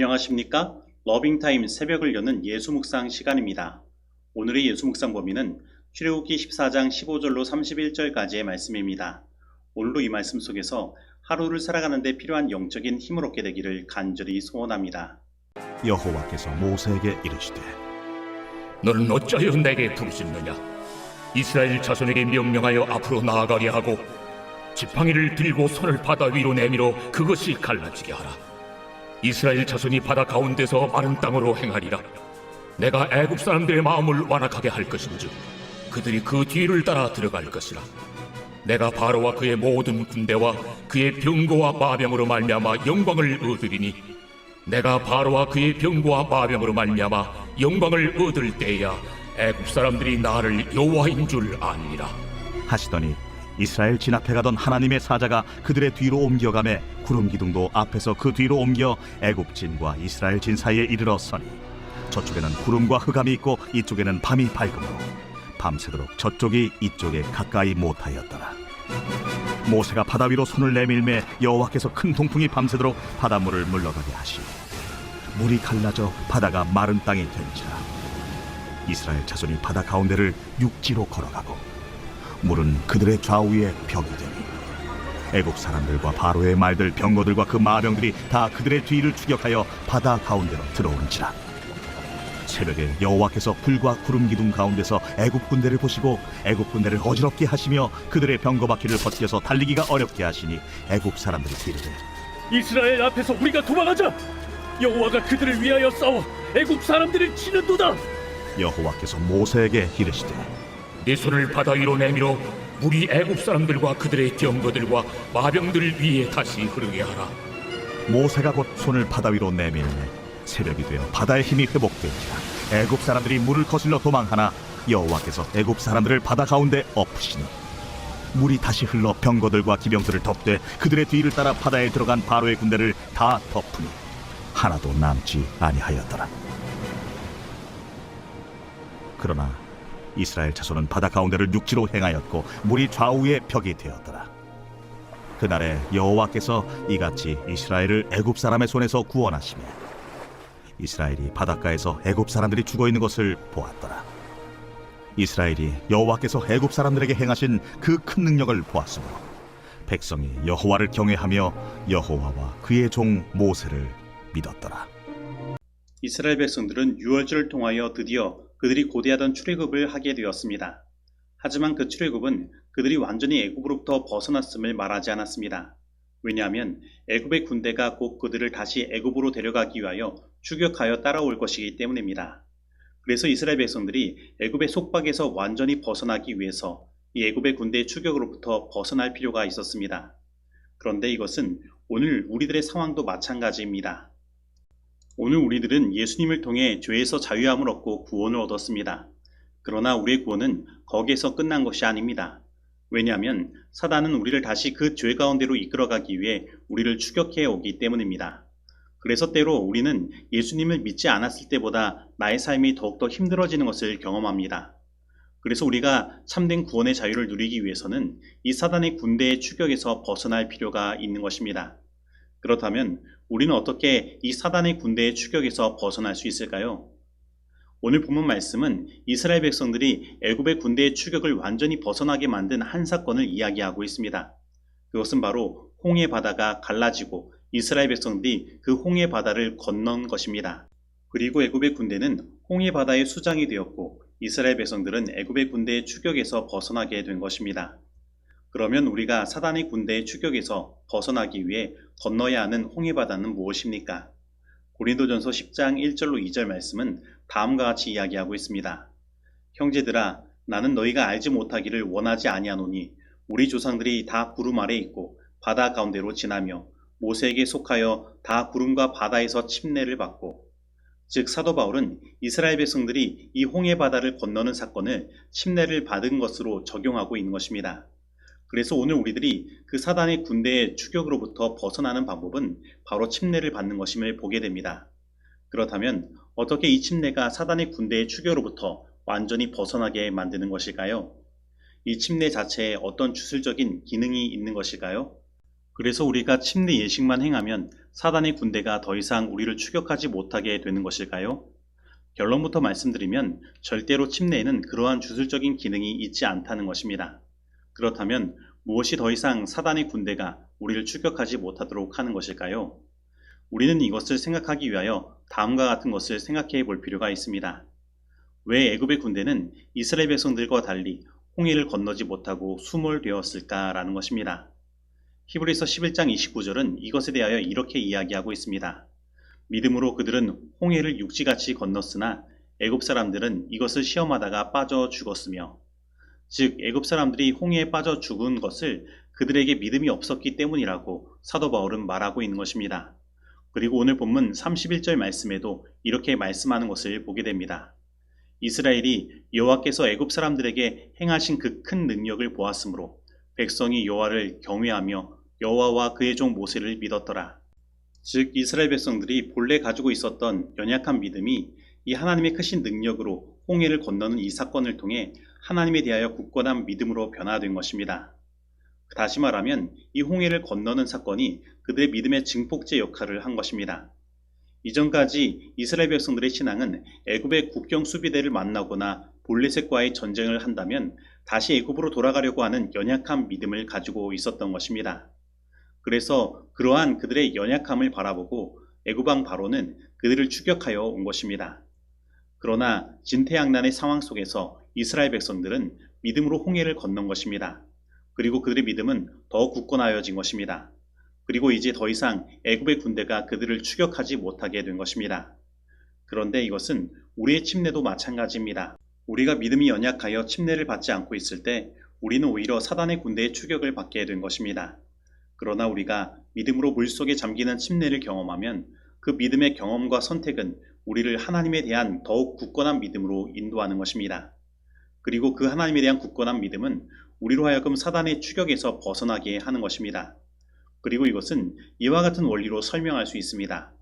안녕하십니까? 러빙타임 새벽을 여는 예수묵상 시간입니다. 오늘의 예수묵상 범위는 출애굽기 14장 15절로 31절까지의 말씀입니다. 오늘도 이 말씀 속에서 하루를 살아가는 데 필요한 영적인 힘을 얻게 되기를 간절히 소원합니다. 여호와께서 모세에게 이르시되 너는 어찌하여 내게 부르짖느냐? 이스라엘 자손에게 명령하여 앞으로 나아가게 하고 지팡이를 들고 손을 바다 위로 내밀어 그것이 갈라지게 하라. 이스라엘 자손이 바다 가운데서 마른 땅으로 행하리라. 내가 애굽 사람들의 마음을 완악하게 할 것인즉 그들이 그 뒤를 따라 들어갈 것이라. 내가 바로와 그의 모든 군대와 그의 병거와 마병으로 말미암아 영광을 얻으리니 내가 바로와 그의 병거와 마병으로 말미암아 영광을 얻을 때야 애굽 사람들이 나를 여호와인 줄 아니라 하시더니 이스라엘 진 앞에 가던 하나님의 사자가 그들의 뒤로 옮겨가매 구름 기둥도 앞에서 그 뒤로 옮겨 애굽 진과 이스라엘 진 사이에 이르러 서니 저쪽에는 구름과 흑암이 있고 이쪽에는 밤이 밝음으로 밤새도록 저쪽이 이쪽에 가까이 못하였더라. 모세가 바다 위로 손을 내밀매 여호와께서 큰 동풍이 밤새도록 바닷물을 물러가게 하시고 물이 갈라져 바다가 마른 땅이 된지라. 이스라엘 자손이 바다 가운데를 육지로 걸어가고 물은 그들의 좌우에 벽이 되니 애국 사람들과 바로의 말들 병거들과 그 마병들이 다 그들의 뒤를 추격하여 바다 가운데로 들어오는지라. 새벽에 여호와께서 불과 구름 기둥 가운데서 애국 군대를 보시고 애국 군대를 어지럽게 하시며 그들의 병거 바퀴를 벗겨서 달리기가 어렵게 하시니 애국 사람들이 이르되 이스라엘 앞에서 우리가 도망하자. 여호와가 그들을 위하여 싸워 애국 사람들을 치는도다. 여호와께서 모세에게 이르시되 네 손을 바다 위로 내밀어 물이 애굽 사람들과 그들의 병거들과 마병들 위에 다시 흐르게 하라. 모세가 곧 손을 바다 위로 내밀매 새벽이 되어 바다의 힘이 회복되니라. 애굽 사람들이 물을 거슬러 도망하나 여호와께서 애굽 사람들을 바다 가운데 엎으시니 물이 다시 흘러 병거들과 기병들을 덮되 그들의 뒤를 따라 바다에 들어간 바로의 군대를 다 덮으니 하나도 남지 아니하였더라. 그러나 이스라엘 자손은 바다 가운데를 육지로 행하였고 물이 좌우에 벽이 되었더라. 그날에 여호와께서 이같이 이스라엘을 애굽 사람의 손에서 구원하시며 이스라엘이 바닷가에서 애굽 사람들이 죽어 있는 것을 보았더라. 이스라엘이 여호와께서 애굽 사람들에게 행하신 그 큰 능력을 보았으므로 백성이 여호와를 경외하며 여호와와 그의 종 모세를 믿었더라. 이스라엘 백성들은 유월절을 통하여 드디어 그들이 고대하던 출애굽을 하게 되었습니다. 하지만 그 출애굽은 그들이 완전히 애굽으로부터 벗어났음을 말하지 않았습니다. 왜냐하면 애굽의 군대가 곧 그들을 다시 애굽으로 데려가기 위하여 추격하여 따라올 것이기 때문입니다. 그래서 이스라엘 백성들이 애굽의 속박에서 완전히 벗어나기 위해서 이 애굽의 군대의 추격으로부터 벗어날 필요가 있었습니다. 그런데 이것은 오늘 우리들의 상황도 마찬가지입니다. 오늘 우리들은 예수님을 통해 죄에서 자유함을 얻고 구원을 얻었습니다. 그러나 우리의 구원은 거기에서 끝난 것이 아닙니다. 왜냐하면 사단은 우리를 다시 그 죄 가운데로 이끌어가기 위해 우리를 추격해 오기 때문입니다. 그래서 때로 우리는 예수님을 믿지 않았을 때보다 나의 삶이 더욱더 힘들어지는 것을 경험합니다. 그래서 우리가 참된 구원의 자유를 누리기 위해서는 이 사단의 군대의 추격에서 벗어날 필요가 있는 것입니다. 그렇다면 우리는 어떻게 이 사단의 군대의 추격에서 벗어날 수 있을까요? 오늘 본문 말씀은 이스라엘 백성들이 애굽의 군대의 추격을 완전히 벗어나게 만든 한 사건을 이야기하고 있습니다. 그것은 바로 홍해 바다가 갈라지고 이스라엘 백성들이 그 홍해 바다를 건넌 것입니다. 그리고 애굽의 군대는 홍해 바다의 수장이 되었고 이스라엘 백성들은 애굽의 군대의 추격에서 벗어나게 된 것입니다. 그러면 우리가 사단의 군대의 추격에서 벗어나기 위해 건너야 하는 홍해 바다는 무엇입니까? 고린도전서 10장 1절로 2절 말씀은 다음과 같이 이야기하고 있습니다. 형제들아, 나는 너희가 알지 못하기를 원하지 아니하노니 우리 조상들이 다 구름 아래 있고 바다 가운데로 지나며 모세에게 속하여 다 구름과 바다에서 침례를 받고, 즉 사도 바울은 이스라엘 백성들이 이 홍해 바다를 건너는 사건을 침례를 받은 것으로 적용하고 있는 것입니다. 그래서 오늘 우리들이 그 사단의 군대의 추격으로부터 벗어나는 방법은 바로 침례를 받는 것임을 보게 됩니다. 그렇다면 어떻게 이 침례가 사단의 군대의 추격으로부터 완전히 벗어나게 만드는 것일까요? 이 침례 자체에 어떤 주술적인 기능이 있는 것일까요? 그래서 우리가 침례 예식만 행하면 사단의 군대가 더 이상 우리를 추격하지 못하게 되는 것일까요? 결론부터 말씀드리면 절대로 침례에는 그러한 주술적인 기능이 있지 않다는 것입니다. 그렇다면 무엇이 더 이상 사단의 군대가 우리를 추격하지 못하도록 하는 것일까요? 우리는 이것을 생각하기 위하여 다음과 같은 것을 생각해 볼 필요가 있습니다. 왜 애굽의 군대는 이스라엘 백성들과 달리 홍해를 건너지 못하고 수몰되었을까라는 것입니다. 히브리서 11장 29절은 이것에 대하여 이렇게 이야기하고 있습니다. 믿음으로 그들은 홍해를 육지같이 건넜으나 애굽 사람들은 이것을 시험하다가 빠져 죽었으며, 즉 애굽 사람들이 홍해에 빠져 죽은 것을 그들에게 믿음이 없었기 때문이라고 사도 바울은 말하고 있는 것입니다. 그리고 오늘 본문 31절 말씀에도 이렇게 말씀하는 것을 보게 됩니다. 이스라엘이 여호와께서 애굽 사람들에게 행하신 그 큰 능력을 보았으므로 백성이 여호와를 경외하며 여호와와 그의 종 모세를 믿었더라. 즉 이스라엘 백성들이 본래 가지고 있었던 연약한 믿음이 이 하나님의 크신 능력으로 홍해를 건너는 이 사건을 통해 하나님에 대하여 굳건한 믿음으로 변화된 것입니다. 다시 말하면 이 홍해를 건너는 사건이 그들의 믿음의 증폭제 역할을 한 것입니다. 이전까지 이스라엘 백성들의 신앙은 애굽의 국경 수비대를 만나거나 볼레셋과의 전쟁을 한다면 다시 애굽으로 돌아가려고 하는 연약한 믿음을 가지고 있었던 것입니다. 그래서 그러한 그들의 연약함을 바라보고 애굽 왕 바로는 그들을 추격하여 온 것입니다. 그러나 진퇴양난의 상황 속에서 이스라엘 백성들은 믿음으로 홍해를 건넌 것입니다. 그리고 그들의 믿음은 더 굳건하여진 것입니다. 그리고 이제 더 이상 애굽의 군대가 그들을 추격하지 못하게 된 것입니다. 그런데 이것은 우리의 침례도 마찬가지입니다. 우리가 믿음이 연약하여 침례를 받지 않고 있을 때 우리는 오히려 사단의 군대의 추격을 받게 된 것입니다. 그러나 우리가 믿음으로 물속에 잠기는 침례를 경험하면 그 믿음의 경험과 선택은 우리를 하나님에 대한 더욱 굳건한 믿음으로 인도하는 것입니다. 그리고 그 하나님에 대한 굳건한 믿음은 우리로 하여금 사단의 추격에서 벗어나게 하는 것입니다. 그리고 이것은 이와 같은 원리로 설명할 수 있습니다.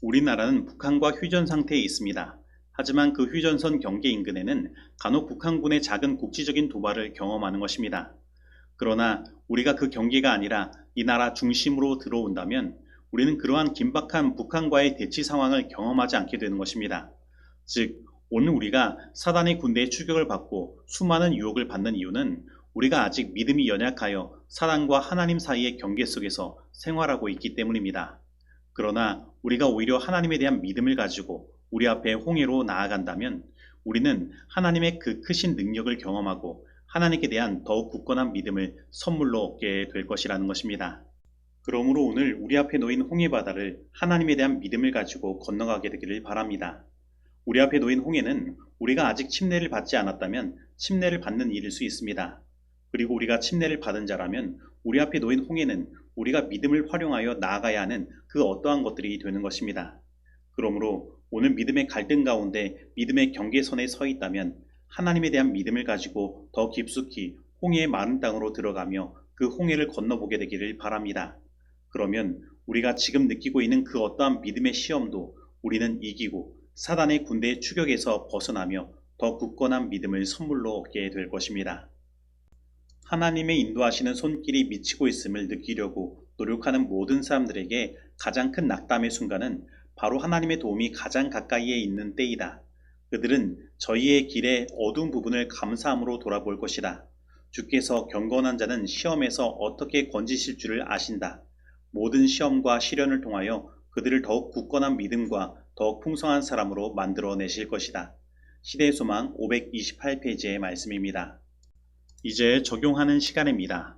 우리나라는 북한과 휴전 상태에 있습니다. 하지만 그 휴전선 경계 인근에는 간혹 북한군의 작은 국지적인 도발을 경험하는 것입니다. 그러나 우리가 그 경계가 아니라 이 나라 중심으로 들어온다면 우리는 그러한 긴박한 북한과의 대치 상황을 경험하지 않게 되는 것입니다. 즉, 오늘 우리가 사단의 군대의 추격을 받고 수많은 유혹을 받는 이유는 우리가 아직 믿음이 연약하여 사단과 하나님 사이의 경계 속에서 생활하고 있기 때문입니다. 그러나 우리가 오히려 하나님에 대한 믿음을 가지고 우리 앞에 홍해로 나아간다면 우리는 하나님의 그 크신 능력을 경험하고 하나님께 대한 더욱 굳건한 믿음을 선물로 얻게 될 것이라는 것입니다. 그러므로 오늘 우리 앞에 놓인 홍해 바다를 하나님에 대한 믿음을 가지고 건너가게 되기를 바랍니다. 우리 앞에 놓인 홍해는 우리가 아직 침례를 받지 않았다면 침례를 받는 일일 수 있습니다. 그리고 우리가 침례를 받은 자라면 우리 앞에 놓인 홍해는 우리가 믿음을 활용하여 나아가야 하는 그 어떠한 것들이 되는 것입니다. 그러므로 오늘 믿음의 갈등 가운데 믿음의 경계선에 서 있다면 하나님에 대한 믿음을 가지고 더 깊숙이 홍해의 마른 땅으로 들어가며 그 홍해를 건너보게 되기를 바랍니다. 그러면 우리가 지금 느끼고 있는 그 어떠한 믿음의 시험도 우리는 이기고 사단의 군대의 추격에서 벗어나며 더 굳건한 믿음을 선물로 얻게 될 것입니다. 하나님의 인도하시는 손길이 미치고 있음을 느끼려고 노력하는 모든 사람들에게 가장 큰 낙담의 순간은 바로 하나님의 도움이 가장 가까이에 있는 때이다. 그들은 저희의 길의 어두운 부분을 감사함으로 돌아볼 것이다. 주께서 경건한 자는 시험에서 어떻게 건지실 줄을 아신다. 모든 시험과 시련을 통하여 그들을 더욱 굳건한 믿음과 더욱 풍성한 사람으로 만들어내실 것이다. 시대의 소망 528페이지의 말씀입니다. 이제 적용하는 시간입니다.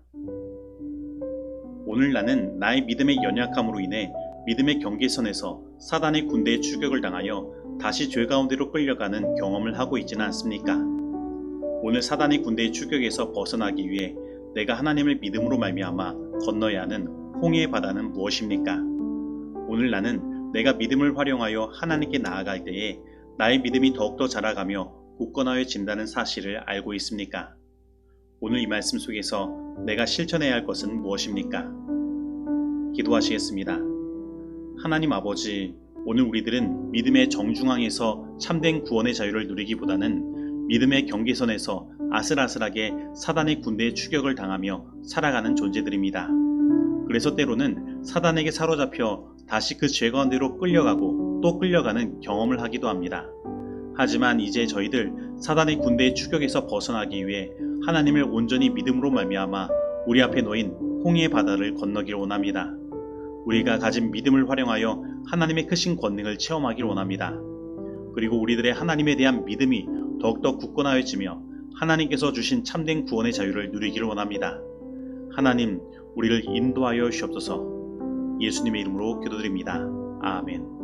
오늘 나는 나의 믿음의 연약함으로 인해 믿음의 경계선에서 사단의 군대의 추격을 당하여 다시 죄 가운데로 끌려가는 경험을 하고 있지는 않습니까? 오늘 사단의 군대의 추격에서 벗어나기 위해 내가 하나님을 믿음으로 말미암아 건너야 하는 홍해의 바다는 무엇입니까? 오늘 나는 내가 믿음을 활용하여 하나님께 나아갈 때에 나의 믿음이 더욱더 자라가며 굳건하여진다는 사실을 알고 있습니까? 오늘 이 말씀 속에서 내가 실천해야 할 것은 무엇입니까? 기도하시겠습니다. 하나님 아버지, 오늘 우리들은 믿음의 정중앙에서 참된 구원의 자유를 누리기보다는 믿음의 경계선에서 아슬아슬하게 사단의 군대의 추격을 당하며 살아가는 존재들입니다. 그래서 때로는 사단에게 사로잡혀 다시 그 죄 가운데로 끌려가고 또 끌려가는 경험을 하기도 합니다. 하지만 이제 저희들 사단의 군대의 추격에서 벗어나기 위해 하나님을 온전히 믿음으로 말미암아 우리 앞에 놓인 홍해의 바다를 건너기를 원합니다. 우리가 가진 믿음을 활용하여 하나님의 크신 권능을 체험하기를 원합니다. 그리고 우리들의 하나님에 대한 믿음이 더욱더 굳건하여지며 하나님께서 주신 참된 구원의 자유를 누리기를 원합니다. 하나님, 우리를 인도하여 주옵소서. 예수님의 이름으로 기도드립니다. 아멘.